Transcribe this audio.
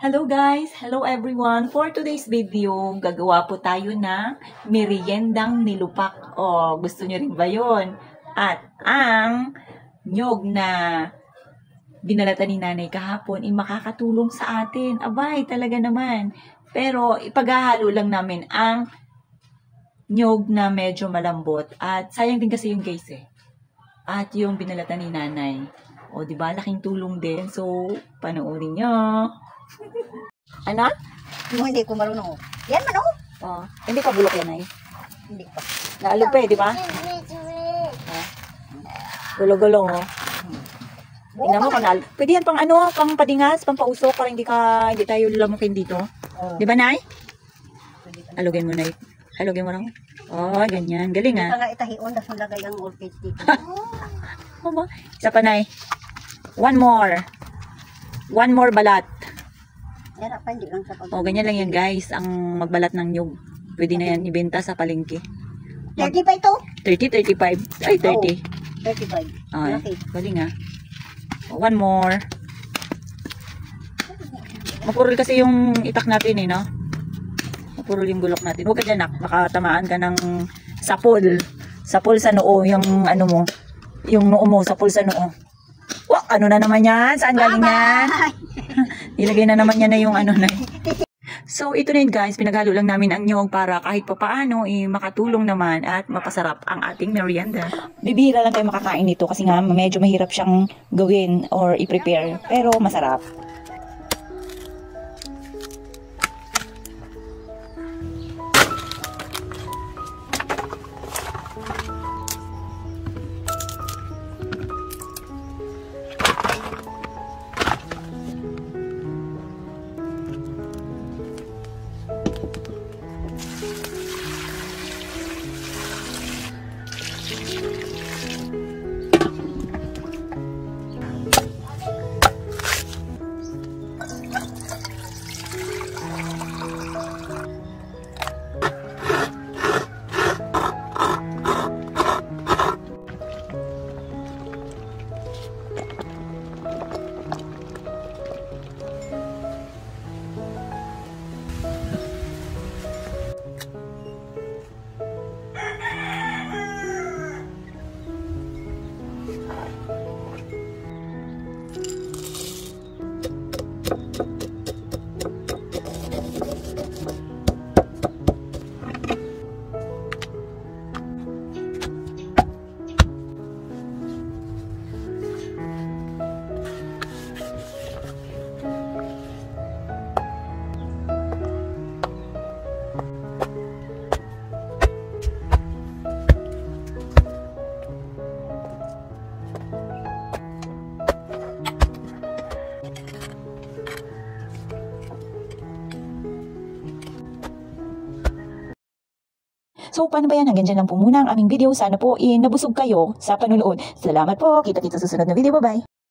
Hello guys! Hello everyone! For today's video, gagawa po tayo ng meriendang nilupak. O, gusto nyo rin ba yun? At ang nyog na binalatan ni nanay kahapon ay makakatulong sa atin. Abay, talaga naman. Pero ipaghahalo lang namin ang nyog na medyo malambot. At sayang din kasi yung guys eh. At yung binalatan ni nanay. O, diba? Laking tulong din. So, panoorin nyo. Ano? Hindi ko marunong. Yan man Oh, hindi pa bulok yan ay. Hindi pa. Naalog pa eh, di ba? Gulo-gulo, oh. Tingnan mo kanal. Pwede yan pang ano, pang padingas, pang pausok para hindi tayo lalamukin dito. Oh. Di ba, Nay? Halugin mo, Nay. Halugin mo lang. Oh, ganyan. Galing, ah. Kaya itahion, tapos lagay ang orchid dito. Isa pa, Nay. One more balat. Era pa, hindi lang sa pag- Oh, ganyan lang yan, guys. Ang magbalat ng nyug. Pwede na yan ibenta sa palengke. 30 pa ito? 30, 35. Ay, 30. 35. Ay, Malaki. galing ah. One more. Mapurol kasi yung itak natin eh, no? Mapurol yung gulok natin. Huwag ka dyan, nak. Baka tamaan ka ng sapol. Sapol sa noo. Yung ano mo. Yung noo mo, sapol sa noo. Wah, ano na naman yan? Saan galing yan? Ilagay na naman yan na yung ano na. So, ito na yun guys. Pinaghalo lang namin ang nyog para kahit papaano makatulong naman at mapasarap ang ating merienda. Bibihira lang tayo makakain nito kasi nga medyo mahirap siyang gawin or i-prepare. Pero masarap. So, paano ba yan? Hanggang dyan lang po muna ang aming video. Sana po nabusog kayo sa panonood. Salamat po. Kita-kita sa susunod na video. Bye-bye.